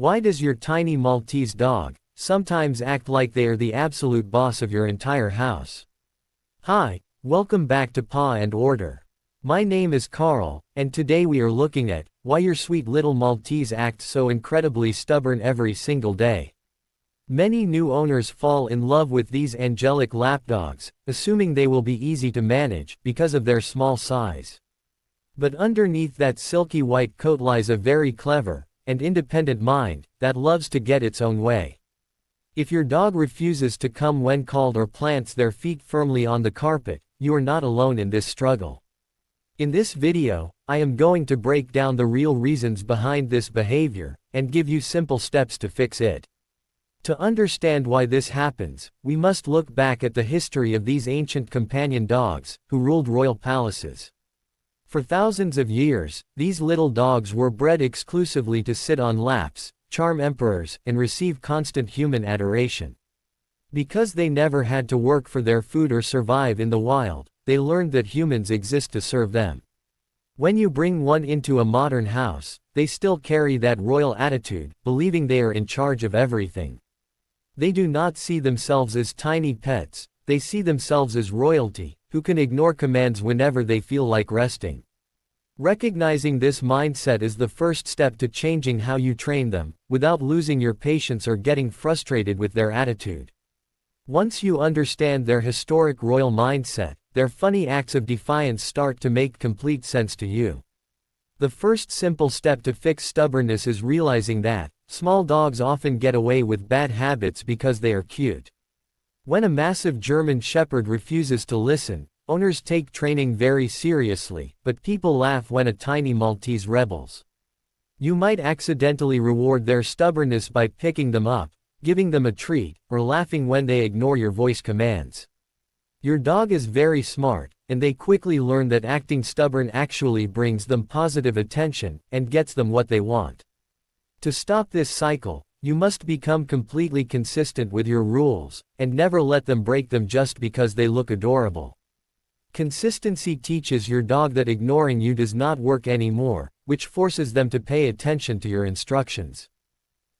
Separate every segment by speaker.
Speaker 1: Why does your tiny Maltese dog sometimes act like they are the absolute boss of your entire house? Hi, welcome back to Paw and Order. My name is Carl, and today we are looking at why your sweet little Maltese acts so incredibly stubborn every single day. Many new owners fall in love with these angelic lapdogs, assuming they will be easy to manage because of their small size. But underneath that silky white coat lies a very clever and independent mind that loves to get its own way. If your dog refuses to come when called or plants their feet firmly on the carpet, you are not alone in this struggle. In this video, I am going to break down the real reasons behind this behavior and give you simple steps to fix it. To understand why this happens, we must look back at the history of these ancient companion dogs who ruled royal palaces. For thousands of years, these little dogs were bred exclusively to sit on laps, charm emperors, and receive constant human adoration. Because they never had to work for their food or survive in the wild, they learned that humans exist to serve them. When you bring one into a modern house, they still carry that royal attitude, believing they are in charge of everything. They do not see themselves as tiny pets, they see themselves as royalty, who can ignore commands whenever they feel like resting. Recognizing this mindset is the first step to changing how you train them, without losing your patience or getting frustrated with their attitude. Once you understand their historic royal mindset, their funny acts of defiance start to make complete sense to you. The first simple step to fix stubbornness is realizing that small dogs often get away with bad habits because they are cute. When a massive German Shepherd refuses to listen, owners take training very seriously, but people laugh when a tiny Maltese rebels. You might accidentally reward their stubbornness by picking them up, giving them a treat, or laughing when they ignore your voice commands. Your dog is very smart, and they quickly learn that acting stubborn actually brings them positive attention and gets them what they want. To stop this cycle, you must become completely consistent with your rules, and never let them break them just because they look adorable. Consistency teaches your dog that ignoring you does not work anymore, which forces them to pay attention to your instructions.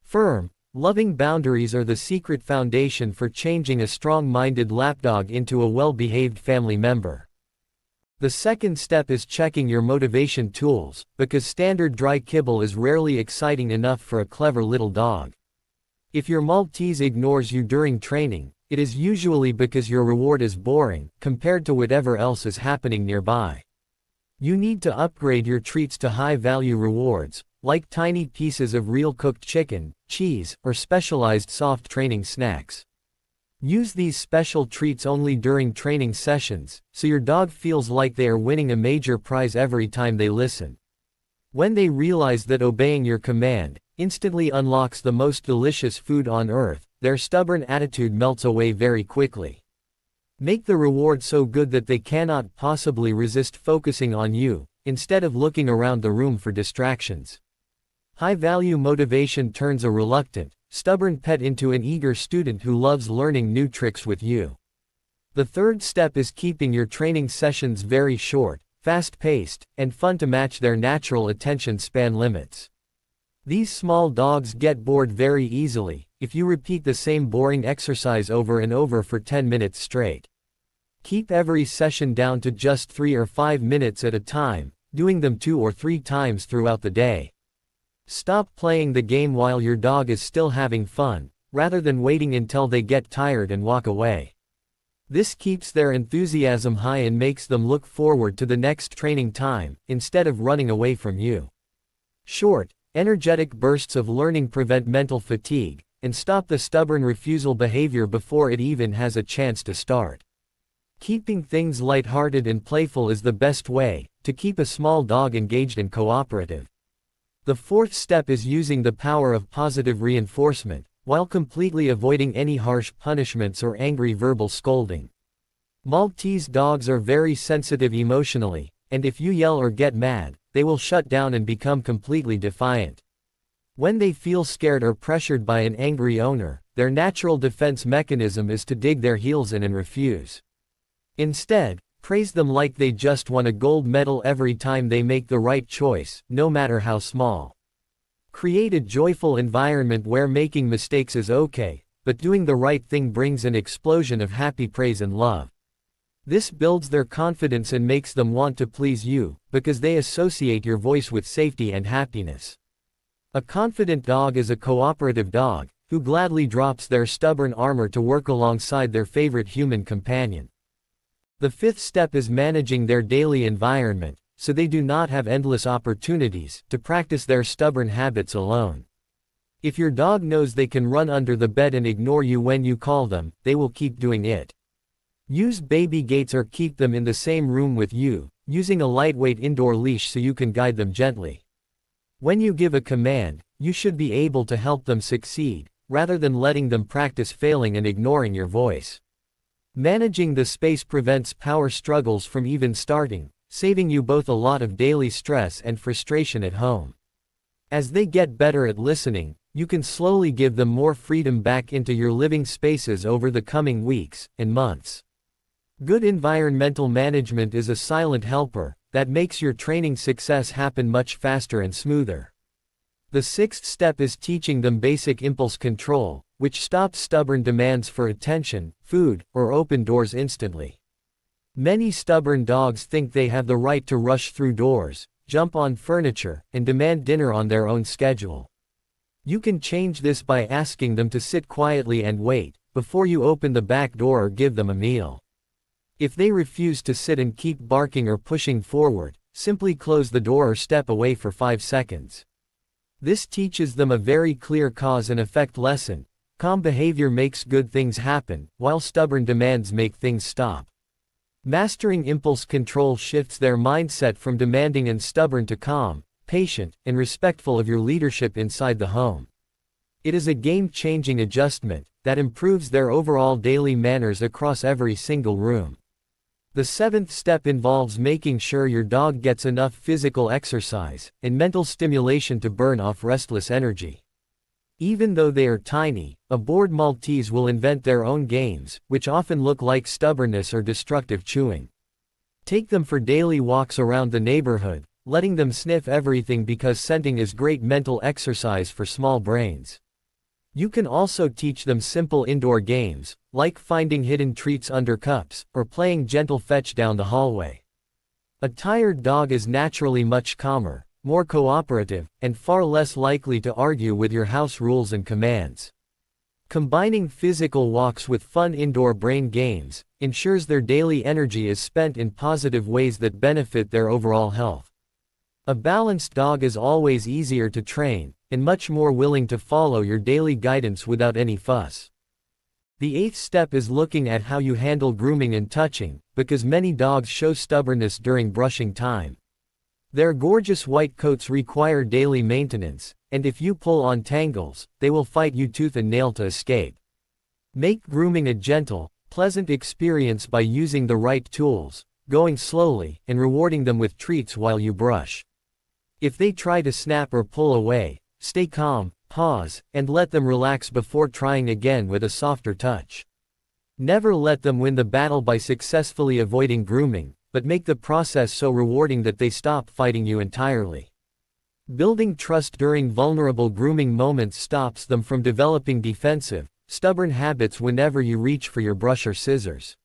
Speaker 1: Firm, loving boundaries are the secret foundation for changing a strong-minded lapdog into a well-behaved family member. The second step is checking your motivation tools, because standard dry kibble is rarely exciting enough for a clever little dog. If your Maltese ignores you during training, it is usually because your reward is boring, compared to whatever else is happening nearby. You need to upgrade your treats to high-value rewards, like tiny pieces of real cooked chicken, cheese, or specialized soft training snacks. Use these special treats only during training sessions, so your dog feels like they are winning a major prize every time they listen. When they realize that obeying your command instantly unlocks the most delicious food on earth, their stubborn attitude melts away very quickly. Make the reward so good that they cannot possibly resist focusing on you, instead of looking around the room for distractions. High-value motivation turns a reluctant, stubborn pet into an eager student who loves learning new tricks with you. The third step is keeping your training sessions very short, fast-paced, and fun to match their natural attention span limits. These small dogs get bored very easily if you repeat the same boring exercise over and over for 10 minutes straight. Keep every session down to just 3 or 5 minutes at a time, doing them 2 or 3 times throughout the day. Stop playing the game while your dog is still having fun, rather than waiting until they get tired and walk away. This keeps their enthusiasm high and makes them look forward to the next training time, instead of running away from you. Short, energetic bursts of learning prevent mental fatigue, and stop the stubborn refusal behavior before it even has a chance to start. Keeping things lighthearted and playful is the best way to keep a small dog engaged and cooperative. The fourth step is using the power of positive reinforcement, while completely avoiding any harsh punishments or angry verbal scolding. Maltese dogs are very sensitive emotionally, and if you yell or get mad, they will shut down and become completely defiant. When they feel scared or pressured by an angry owner, their natural defense mechanism is to dig their heels in and refuse. Instead, praise them like they just won a gold medal every time they make the right choice, no matter how small. Create a joyful environment where making mistakes is okay, but doing the right thing brings an explosion of happy praise and love. This builds their confidence and makes them want to please you, because they associate your voice with safety and happiness. A confident dog is a cooperative dog, who gladly drops their stubborn armor to work alongside their favorite human companion. The fifth step is managing their daily environment, so they do not have endless opportunities to practice their stubborn habits alone. If your dog knows they can run under the bed and ignore you when you call them, they will keep doing it. Use baby gates or keep them in the same room with you, using a lightweight indoor leash so you can guide them gently. When you give a command, you should be able to help them succeed, rather than letting them practice failing and ignoring your voice. Managing the space prevents power struggles from even starting, saving you both a lot of daily stress and frustration at home. As they get better at listening, you can slowly give them more freedom back into your living spaces over the coming weeks and months. Good environmental management is a silent helper that makes your training success happen much faster and smoother. The sixth step is teaching them basic impulse control, which stops stubborn demands for attention, food, or open doors instantly. Many stubborn dogs think they have the right to rush through doors, jump on furniture, and demand dinner on their own schedule. You can change this by asking them to sit quietly and wait, before you open the back door or give them a meal. If they refuse to sit and keep barking or pushing forward, simply close the door or step away for 5 seconds. This teaches them a very clear cause and effect lesson. Calm behavior makes good things happen, while stubborn demands make things stop. Mastering impulse control shifts their mindset from demanding and stubborn to calm, patient, and respectful of your leadership inside the home. It is a game-changing adjustment that improves their overall daily manners across every single room. The seventh step involves making sure your dog gets enough physical exercise and mental stimulation to burn off restless energy. Even though they are tiny, a bored Maltese will invent their own games, which often look like stubbornness or destructive chewing. Take them for daily walks around the neighborhood, letting them sniff everything because scenting is great mental exercise for small brains. You can also teach them simple indoor games, like finding hidden treats under cups, or playing gentle fetch down the hallway. A tired dog is naturally much calmer, more cooperative, and far less likely to argue with your house rules and commands. Combining physical walks with fun indoor brain games ensures their daily energy is spent in positive ways that benefit their overall health. A balanced dog is always easier to train, and much more willing to follow your daily guidance without any fuss. The eighth step is looking at how you handle grooming and touching, because many dogs show stubbornness during brushing time. Their gorgeous white coats require daily maintenance, and if you pull on tangles, they will fight you tooth and nail to escape. Make grooming a gentle, pleasant experience by using the right tools, going slowly, and rewarding them with treats while you brush. If they try to snap or pull away, stay calm, pause, and let them relax before trying again with a softer touch. Never let them win the battle by successfully avoiding grooming, but make the process so rewarding that they stop fighting you entirely. Building trust during vulnerable grooming moments stops them from developing defensive, stubborn habits whenever you reach for your brush or scissors.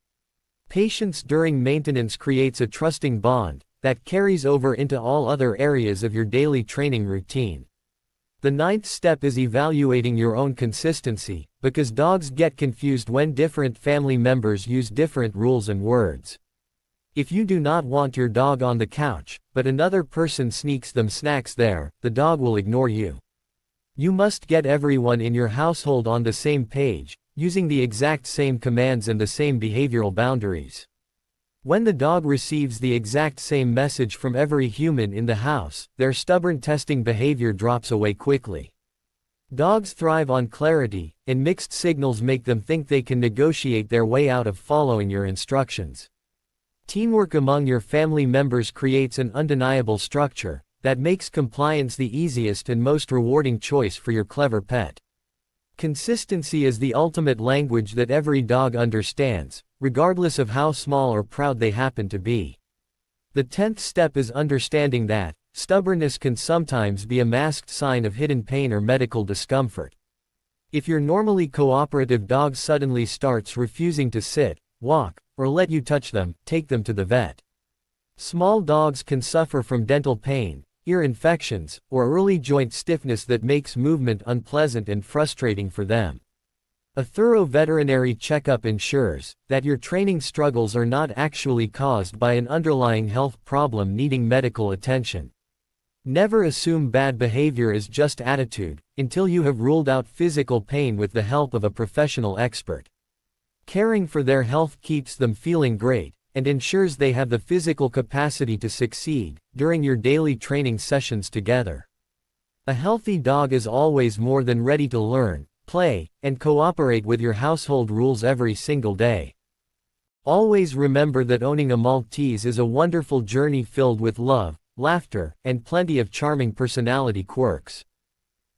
Speaker 1: Patience during maintenance creates a trusting bond that carries over into all other areas of your daily training routine. The ninth step is evaluating your own consistency, because dogs get confused when different family members use different rules and words. If you do not want your dog on the couch, but another person sneaks them snacks there, the dog will ignore you. You must get everyone in your household on the same page, using the exact same commands and the same behavioral boundaries. When the dog receives the exact same message from every human in the house, their stubborn testing behavior drops away quickly. Dogs thrive on clarity, and mixed signals make them think they can negotiate their way out of following your instructions. Teamwork among your family members creates an undeniable structure that makes compliance the easiest and most rewarding choice for your clever pet. Consistency is the ultimate language that every dog understands, regardless of how small or proud they happen to be. The 10th step is understanding that, stubbornness can sometimes be a masked sign of hidden pain or medical discomfort. If your normally cooperative dog suddenly starts refusing to sit, walk, or let you touch them, take them to the vet. Small dogs can suffer from dental pain, ear infections, or early joint stiffness that makes movement unpleasant and frustrating for them. A thorough veterinary checkup ensures that your training struggles are not actually caused by an underlying health problem needing medical attention. Never assume bad behavior is just attitude, until you have ruled out physical pain with the help of a professional expert. Caring for their health keeps them feeling great, and ensures they have the physical capacity to succeed during your daily training sessions together. A healthy dog is always more than ready to learn, play, and cooperate with your household rules every single day. Always remember that owning a Maltese is a wonderful journey filled with love, laughter, and plenty of charming personality quirks.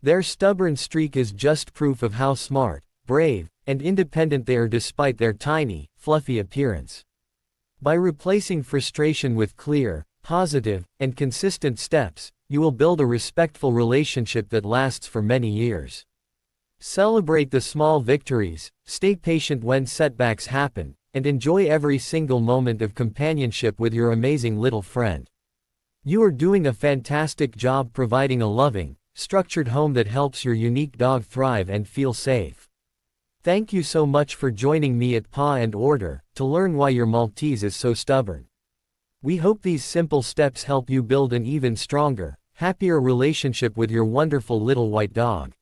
Speaker 1: Their stubborn streak is just proof of how smart, brave, and independent they are despite their tiny, fluffy appearance. By replacing frustration with clear, positive, and consistent steps, you will build a respectful relationship that lasts for many years. Celebrate the small victories, stay patient when setbacks happen, and enjoy every single moment of companionship with your amazing little friend. You are doing a fantastic job providing a loving, structured home that helps your unique dog thrive and feel safe. Thank you so much for joining me at Paw and Order to learn why your Maltese is so stubborn. We hope these simple steps help you build an even stronger, happier relationship with your wonderful little white dog.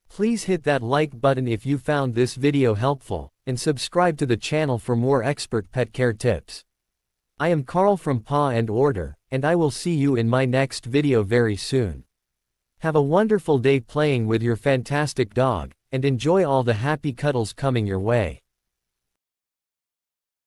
Speaker 1: Please hit that like button if you found this video helpful, and subscribe to the channel for more expert pet care tips. I am Carl from Paw and Order, and I will see you in my next video very soon. Have a wonderful day playing with your fantastic dog, and enjoy all the happy cuddles coming your way.